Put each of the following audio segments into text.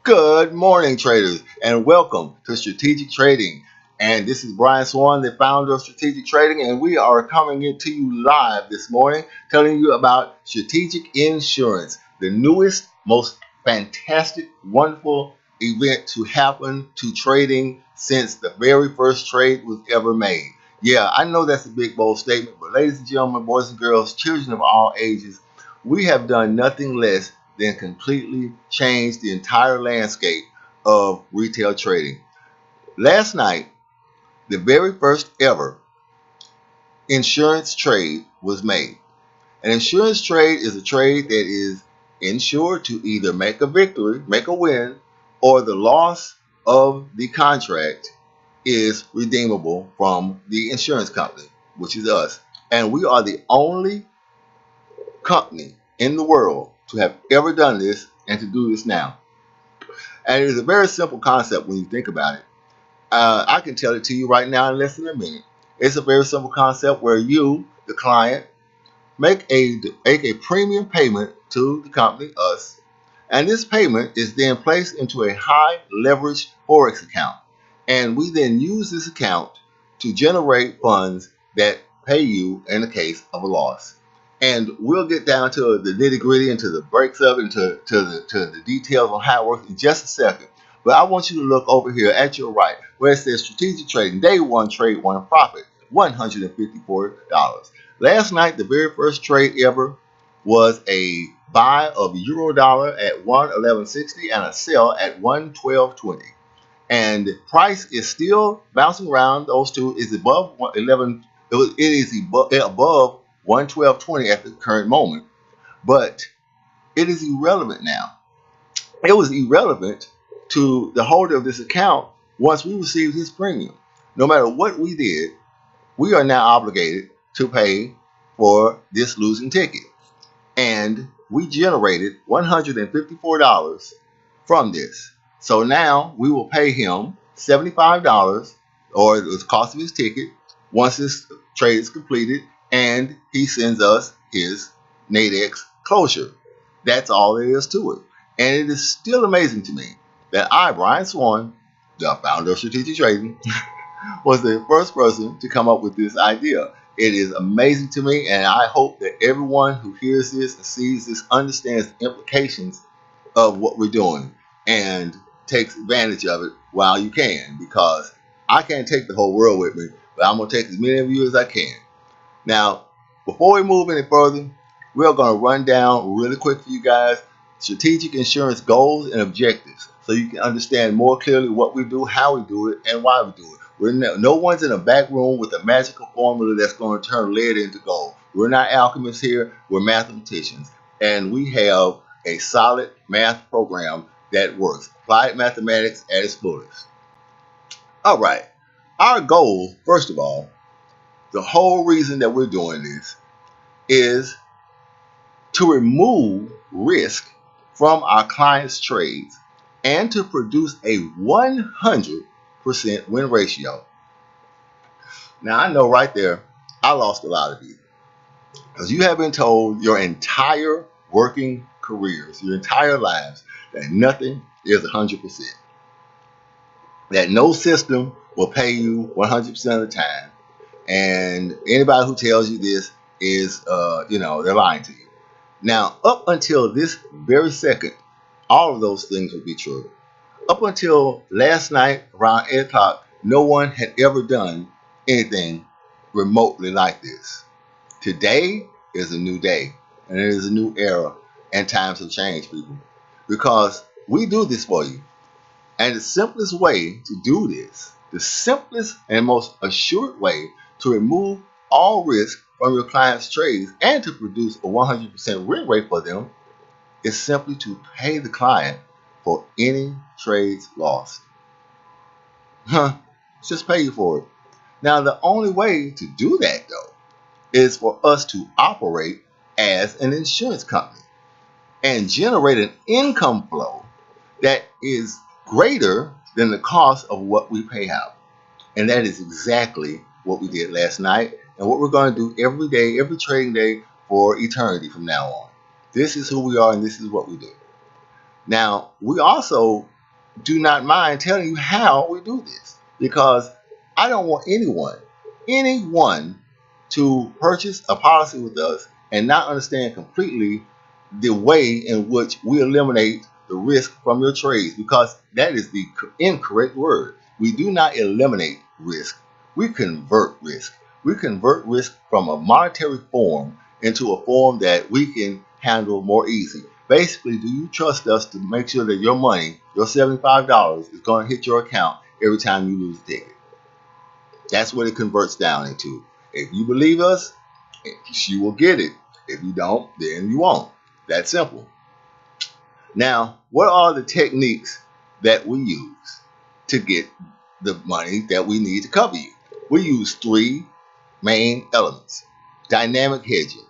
Good morning, traders, and welcome to Strategic Trading. And this is Brian Swan, the founder of Strategic Trading, and we are coming into you live this morning telling you about strategic insurance, the newest, most fantastic, wonderful event to happen to trading since the very first trade was ever made. Yeah, I know that's a big, bold statement, but ladies and gentlemen, boys and girls, children of all ages, we have done nothing less than completely change the entire landscape of retail trading. Last night, the very first ever insurance trade was made. An insurance trade is a trade that is insured to either make a victory, make a win, or the loss of the contract is redeemable from the insurance company, which is us. And we are the only company in the world to have ever done this and to do this now. And it is a very simple concept when you think about it. I can tell it to you right now in less than a minute. It's a very simple concept where you, the client, make a premium payment to the company, us, and this payment is then placed into a high leverage Forex account. And we then use this account to generate funds that pay you in the case of a loss. And we'll get down to the nitty gritty and to the breaks of it and to the details on how it works in just a second. But I want you to look over here at your right where it says strategic trading, day one, trade one, profit, $154. Last night, the very first trade ever was a buy of euro dollar at 111.60 and a sell at 112.20. And price is still bouncing around. Those two is above 11. It is above 112.20 at the current moment, but it is irrelevant now. It was irrelevant to the holder of this account once we received his premium. No matter what we did, we are now obligated to pay for this losing ticket. And we generated $154 from this. So now we will pay him $75 or the cost of his ticket once this trade is completed and he sends us his Nadex closure. That's all there is to it. And it is still amazing to me that I, Brian Swan, the founder of Strategic Trading, was the first person to come up with this idea. It is amazing to me, and I hope that everyone who hears this and sees this understands the implications of what we're doing and takes advantage of it while you can, because I can't take the whole world with me, but I'm going to take as many of you as I can. Now, before we move any further, we're going to run down really quick for you guys strategic insurance goals and objectives so you can understand more clearly what we do, how we do it, and why we do it. No one's in a back room with a magical formula that's going to turn lead into gold. We're not alchemists here. We're mathematicians. And we have a solid math program that works. Applied mathematics at its fullest. All right. Our goal, first of all, the whole reason that we're doing this is to remove risk from our clients' trades and to produce a 100% win ratio. Now, I know right there, I lost a lot of you because you have been told your entire working careers, your entire lives, that nothing is 100%. That no system will pay you 100% of the time. And anybody who tells you this is, they're lying to you. Now, up until this very second, all of those things would be true. Up until last night around 8 o'clock, no one had ever done anything remotely like this. Today is a new day, and it is a new era, and times have changed, people, because we do this for you. And the simplest way to do this, the simplest and most assured way to remove all risk from your client's trades and to produce a 100% win rate for them is simply to pay the client for any trades lost. Just pay you for it. Now, the only way to do that, though, is for us to operate as an insurance company and generate an income flow that is greater than the cost of what we pay out. And that is exactly what we did last night and what we're going to do every day, every trading day for eternity from now on. This is who we are and this is what we do. Now, we also do not mind telling you how we do this, because I don't want anyone to purchase a policy with us and not understand completely the way in which we eliminate the risk from your trades, because that is the incorrect word. We do not eliminate risk. We convert risk. We convert risk from a monetary form into a form that we can handle more easy. Basically, do you trust us to make sure that your money, your $75, is going to hit your account every time you lose a ticket? That's what it converts down into. If you believe us, you will get it. If you don't, then you won't. That's simple. Now, what are the techniques that we use to get the money that we need to cover you? We use three main elements. Dynamic hedging,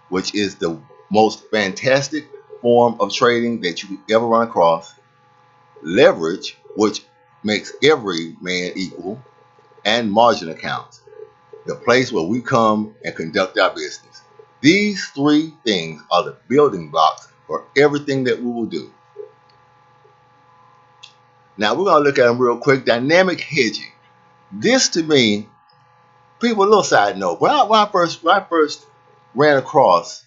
which is the most fantastic form of trading that you could ever run across. Leverage, which makes every man equal. And margin accounts, the place where we come and conduct our business. These three things are the building blocks for everything that we will do. Now we're going to look at them real quick. Dynamic hedging. This to me, people, a little side note. When I first ran across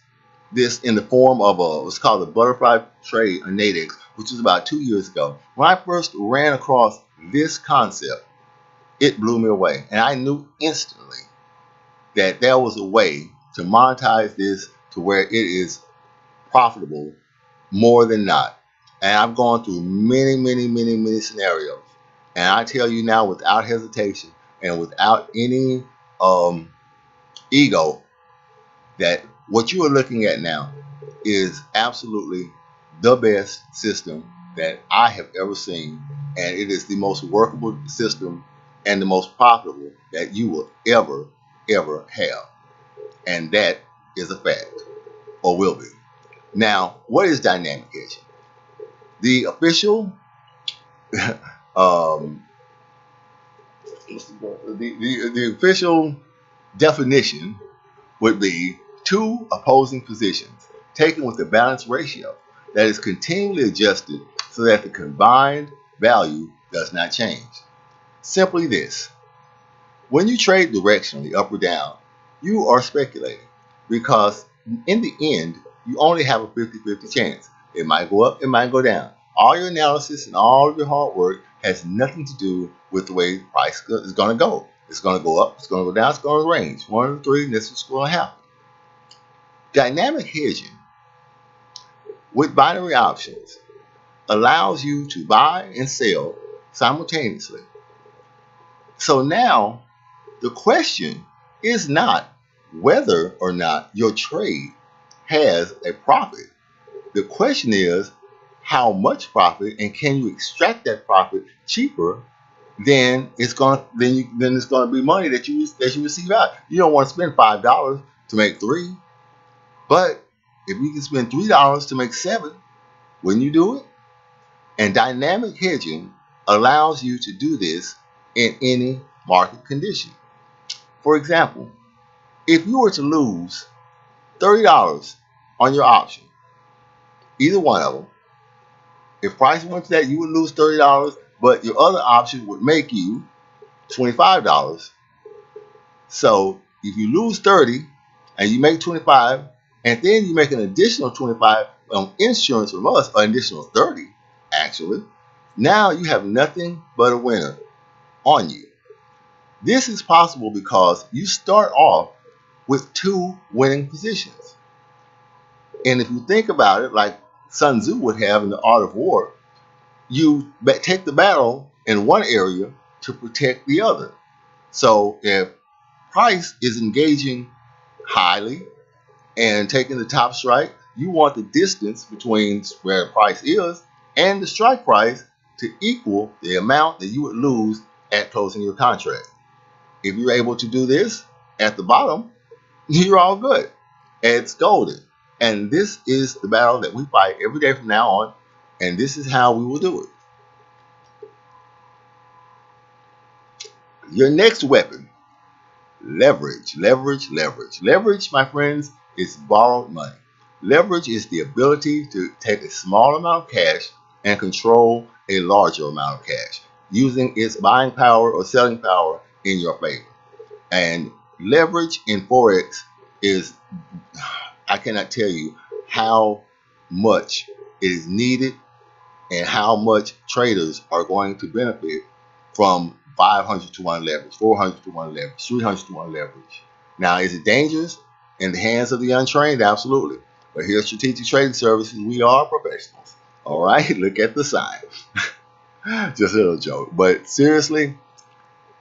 this in the form of what's called a butterfly trade, a Nadex, which was about 2 years ago. When I first ran across this concept, it blew me away. And I knew instantly that there was a way to monetize this to where it is profitable more than not. And I've gone through many scenarios. And I tell you now without hesitation and without any ego that what you are looking at now is absolutely the best system that I have ever seen. And it is the most workable system and the most profitable that you will ever have. And that is a fact, or will be. Now, what is dynamic hedging? The official the official definition would be two opposing positions taken with a balanced ratio that is continually adjusted so that the combined value does not change. Simply this: when you trade directionally up or down, you are speculating, because in the end, you only have a 50-50 chance. It might go up, it might go down. All your analysis and all of your hard work has nothing to do with the way the price is going to go. It's going to go up, it's going to go down, it's going to range. One of the three, and this is what's going to happen. Dynamic hedging with binary options allows you to buy and sell simultaneously. So now, the question is not whether or not your trade has a profit. The question is how much profit, and can you extract that profit cheaper than it's going to be money that you receive out. You don't want to spend $5 to make $3, but if you can spend $3 to make $7, wouldn't you do it? And dynamic hedging allows you to do this in any market condition. For example, if you were to lose $30 on your option, either one of them, if price went to that, you would lose $30, but your other option would make you $25. So if you lose 30 and you make 25, and then you make an additional 25 on insurance from us, an additional 30 actually, now you have nothing but a winner on you. This is possible because you start off with two winning positions. And if you think about it, like Sun Tzu would have in The Art of War, you take the battle in one area to protect the other. So if price is engaging highly and taking the top strike, you want the distance between where the price is and the strike price to equal the amount that you would lose at closing your contract. If you're able to do this at the bottom, you're all good. It's golden. And this is the battle that we fight every day from now on, and this is how we will do it. Your next weapon: leverage, leverage, leverage. Leverage, my friends, is borrowed money. Leverage is the ability to take a small amount of cash and control a larger amount of cash, using its buying power or selling power in your favor. And leverage in Forex is, I cannot tell you how much it is needed and how much traders are going to benefit from 500 to 1 leverage, 400 to 1 leverage, 300 to 1 leverage. Now, is it dangerous in the hands of the untrained? Absolutely. But here at Strategic Trading Services, we are professionals. All right, look at the sign. Just a little joke. But seriously,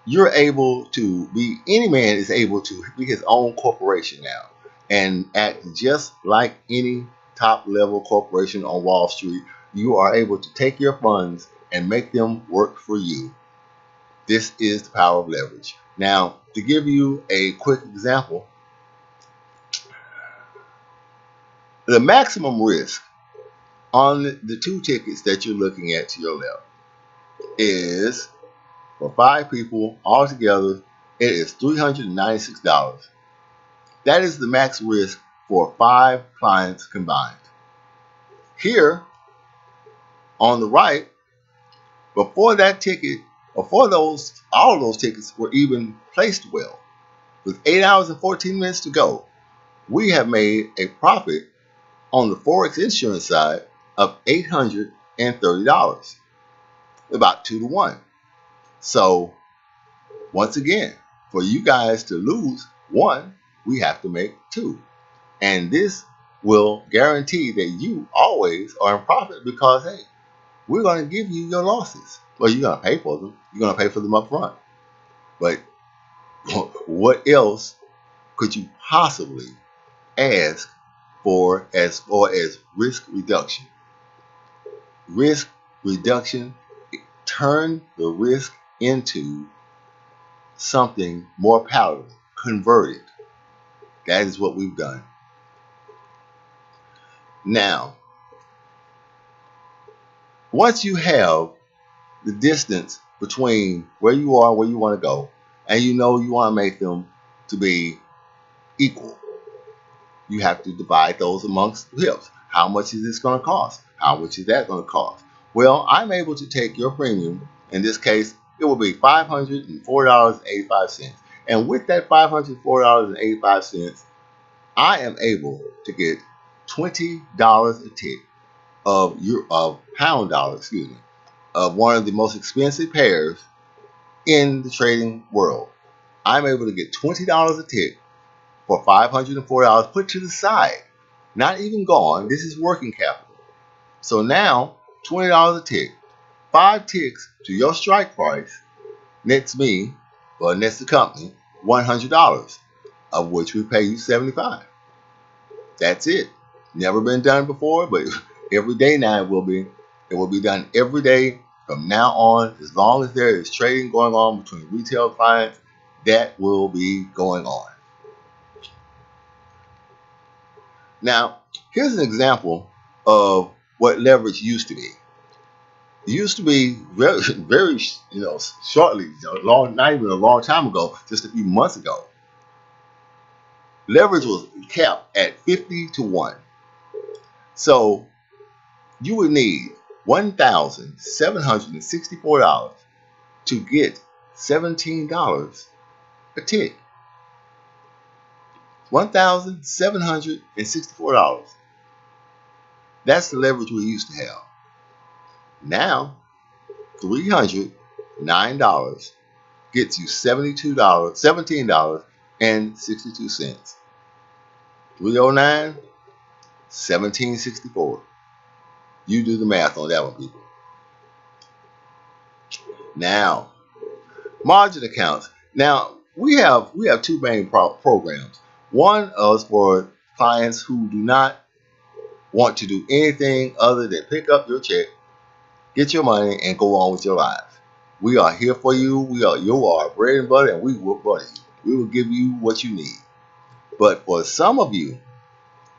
you're able to be, any man is able to be his own corporation now and act just like any top level corporation on Wall Street. You are able to take your funds and make them work for you. This is the power of leverage. Now, to give you a quick example, the maximum risk on the two tickets that you're looking at to your left is, for 5 people altogether, it is $396. That is the max risk for 5 clients combined. Here, on the right, before that ticket, before all of those tickets were even placed well, with 8 hours and 14 minutes to go, we have made a profit on the Forex insurance side of $830, about 2 to 1. So, once again, for you guys to lose 1, we have to make 2. And this will guarantee that you always are in profit because, hey, we're going to give you your losses. Well, you're going to pay for them. You're going to pay for them up front. But what else could you possibly ask for as far as risk reduction? Risk reduction, turn the risk into something more palatable, convert it. That is what we've done. Now, once you have the distance between where you are and where you want to go, and you know you want to make them to be equal, you have to divide those amongst the hips. How much is this going to cost? How much is that going to cost? Well, I'm able to take your premium. In this case, it will be $504.85. And with that $504.85, I am able to get $20 a tick of pound dollar, of one of the most expensive pairs in the trading world. I'm able to get $20 a tick for $504 put to the side, not even gone. This is working capital. So now, $20 a tick, 5 ticks to your strike price nets me, or nets the company, $100, of which we pay you $75. That's it. Never been done before, but every day now it will be. It will be done every day from now on. As long as there is trading going on between retail clients, that will be going on. Now, here's an example of what leverage used to be. It used to be very, very, shortly, not even a long time ago, just a few months ago. Leverage was capped at 50 to 1. So you would need $1,764 to get $17 a tick. $1,764. That's the leverage we used to have. Now, $309 gets you $17.62. 309, 1764. You do the math on that one, people. Now, margin accounts. Now, we have 2 main programs. One is for clients who do not want to do anything other than pick up your check, get your money, and go on with your lives. We are here for you. You are bread and butter, and we will butter you. We will give you what you need. But for some of you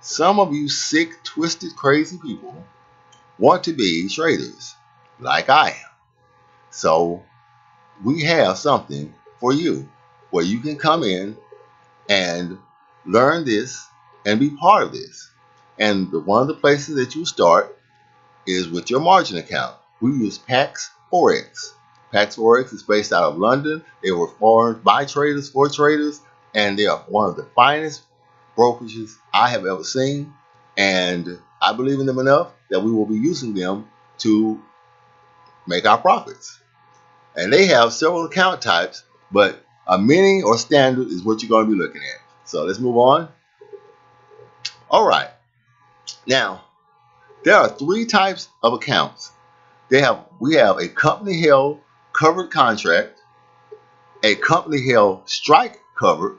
sick, twisted, crazy people want to be traders like I am. So we have something for you where you can come in and learn this and be part of this. And one of the places that you start is with your margin account. we use Pax Forex. Pax Forex is based out of London. They were formed by traders for traders, and they are one of the finest brokerages I have ever seen. And I believe in them enough that we will be using them to make our profits. And they have several account types, but a mini or standard is what you're going to be looking at. So let's move on. All right. Now, there are three types of accounts. We have a company held covered contract, a company held strike covered,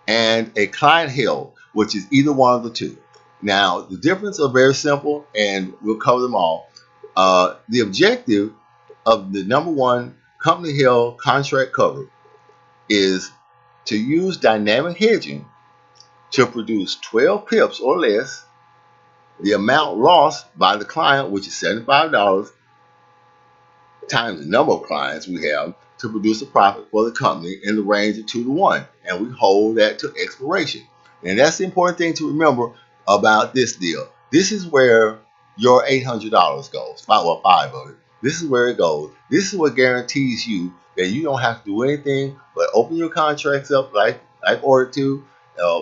and a client held, which is either one of the two. Now, the difference are very simple, and we'll cover them all. The objective of the number one company held contract covered is to use dynamic hedging to produce 12 pips or less the amount lost by the client, which is $75, times the number of clients we have to produce a profit for the company in the range of 2 to 1. And we hold that to expiration. And that's the important thing to remember about this deal. This is where your $800 goes, well, 5 of it. This is where it goes. This is what guarantees you that you don't have to do anything but open your contracts up like ordered to,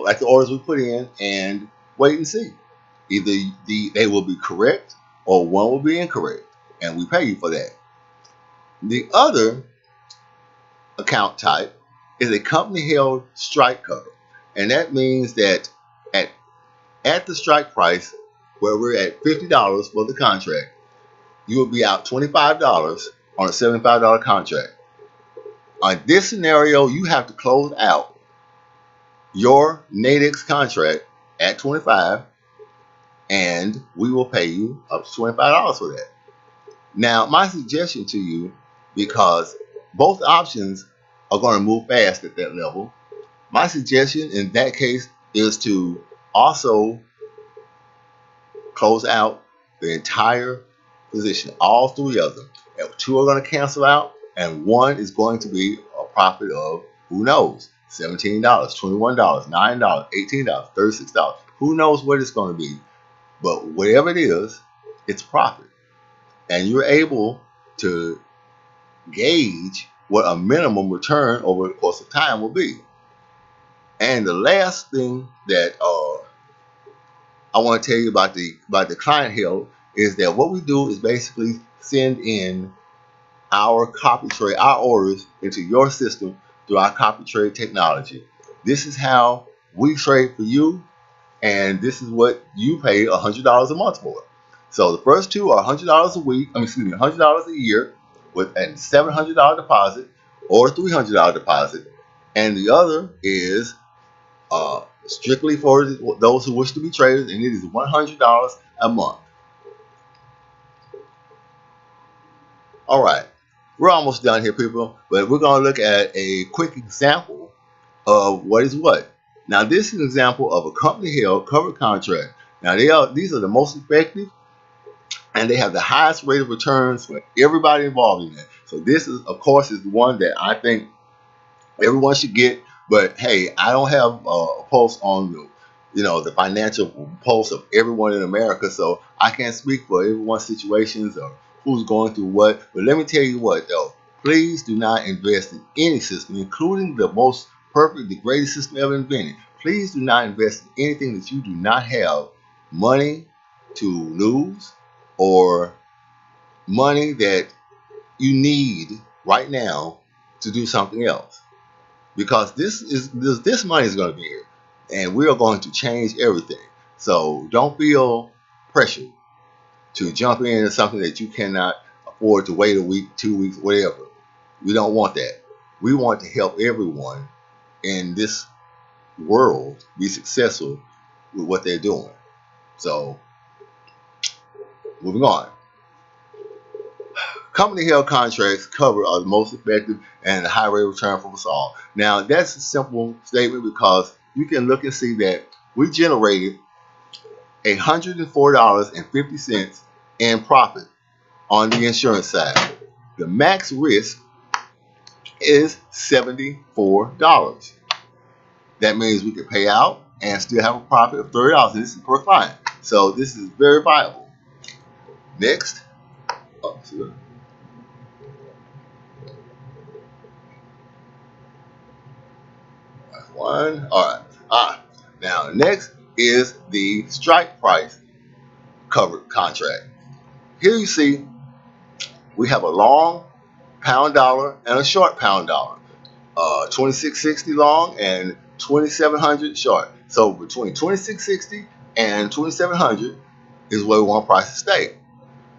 like the orders we put in, and wait and see. Either they will be correct or one will be incorrect, and we pay you for that. The other account type is a company held strike cover, and that means that at the strike price, where we're at $50 for the contract, you will be out $25 on a $75 contract. On this scenario, you have to close out your Nadex contract at $25, and we will pay you up to $25 for that. Now, my suggestion to you, because both options are going to move fast at that level, my suggestion in that case is to also close out the entire position, all three of them. And two are going to cancel out, and one is going to be a profit of, who knows, $17, $21, $9, $18, $36. Who knows what it's going to be? But whatever it is, it's profit. And you're able to gauge what a minimum return over the course of time will be. And the last thing that I want to tell you about the client held is that what we do is basically send in our copy trade, our orders into your system through our copy trade technology. This is how we trade for you, and this is what you pay $100 a month for. So the first two are $100 a week, $100 a year with a $700 deposit or $300 deposit, and the other is strictly for those who wish to be traders, and it is $100 a month. All right, we're almost done here, people, but we're going to look at a quick example of what is what. Now, this is an example of a company-held covered contract. Now, these are the most effective, and they have the highest rate of returns for everybody involved in that. So this is, of course, is the one that I think everyone should get. But hey, I don't have a pulse on the financial pulse of everyone in America, so I can't speak for everyone's situations or who's going through what. But let me tell you what, though. Please do not invest in any system, including the most perfect, the greatest system ever invented. Please do not invest in anything that you do not have money to lose or money that you need right now to do something else. Because this money is going to be here, and we are going to change everything. So don't feel pressured to jump into something that you cannot afford to wait a week, 2 weeks, whatever. We don't want that. We want to help everyone in this world be successful with what they're doing. So, moving on. Company-held contracts cover are the most effective and the high rate of return for us all. Now, that's a simple statement because you can look and see that we generated $104.50 in profit on the insurance side. The max risk is $74. That means we can pay out and still have a profit of $30. This is per client. So this is very viable. Next. One. All right. Now next is the strike price covered contract. Here you see we have a long pound dollar and a short pound dollar. 2660 long and 2700 short. So between 2660 and 2700 is where we want price to stay.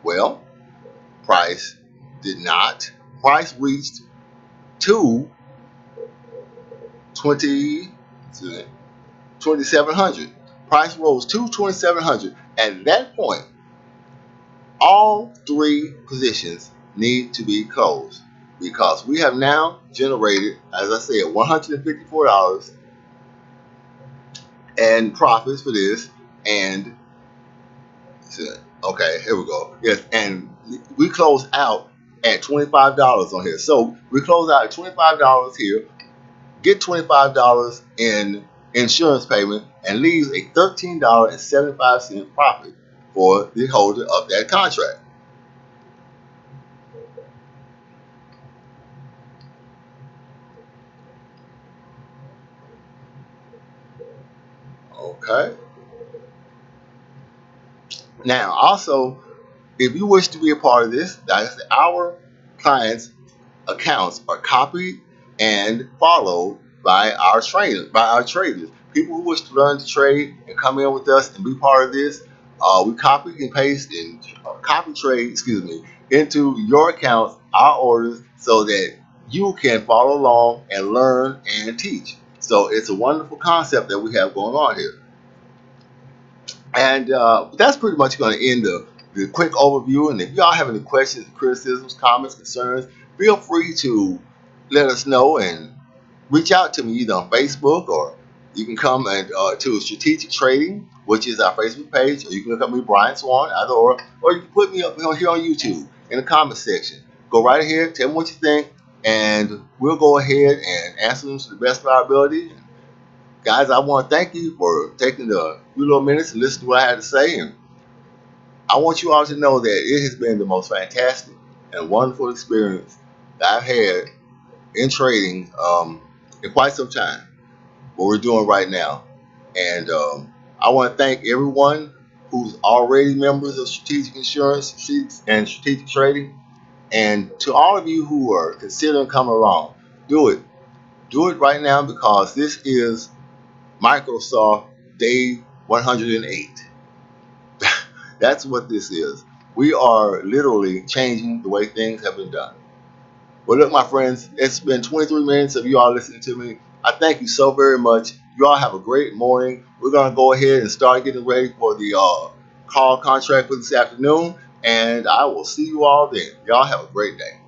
Well, price did not. Price reached to 2700. Price rose to 2700. At that point, all three positions need to be closed because we have now generated, as I said, $154 and profits for this. And okay, here we go. Yes, and we close out at $25 on here. So we close out at $25 here, get $25 in insurance payment, and leaves a $13.75 profit for the holder of that contract. Okay. Now, also, if you wish to be a part of this, that's our clients' accounts are copied and followed by our trainers, people who wish to learn to trade and come in with us and be part of this. We copy and paste and copy trade, into your accounts, our orders, so that you can follow along and learn and teach. So it's a wonderful concept that we have going on here. And that's pretty much going to end the quick overview. And if y'all have any questions, criticisms, comments, concerns, feel free to let us know and reach out to me either on Facebook, or you can come and to Strategic Trading, which is our Facebook page, or you can look up me, Brian Swan, either or you can put me up here on YouTube in the comment section. Go right ahead, tell me what you think, and we'll go ahead and answer them to the best of our ability. Guys, I want to thank you for taking the few little minutes to listen to what I had to say, and I want you all to know that it has been the most fantastic and wonderful experience that I've had in trading in quite some time, what we're doing right now. And I want to thank everyone who's already members of Strategic Insurance and Strategic Trading. And to all of you who are considering coming along, do it. Do it right now, because this is Microsoft Day 108. That's what this is. We are literally changing the way things have been done. Well, look, my friends, it's been 23 minutes of you all listening to me. I thank you so very much. You all have a great morning. We're going to go ahead and start getting ready for the call contract for this afternoon, and I will see you all then. Y'all have a great day.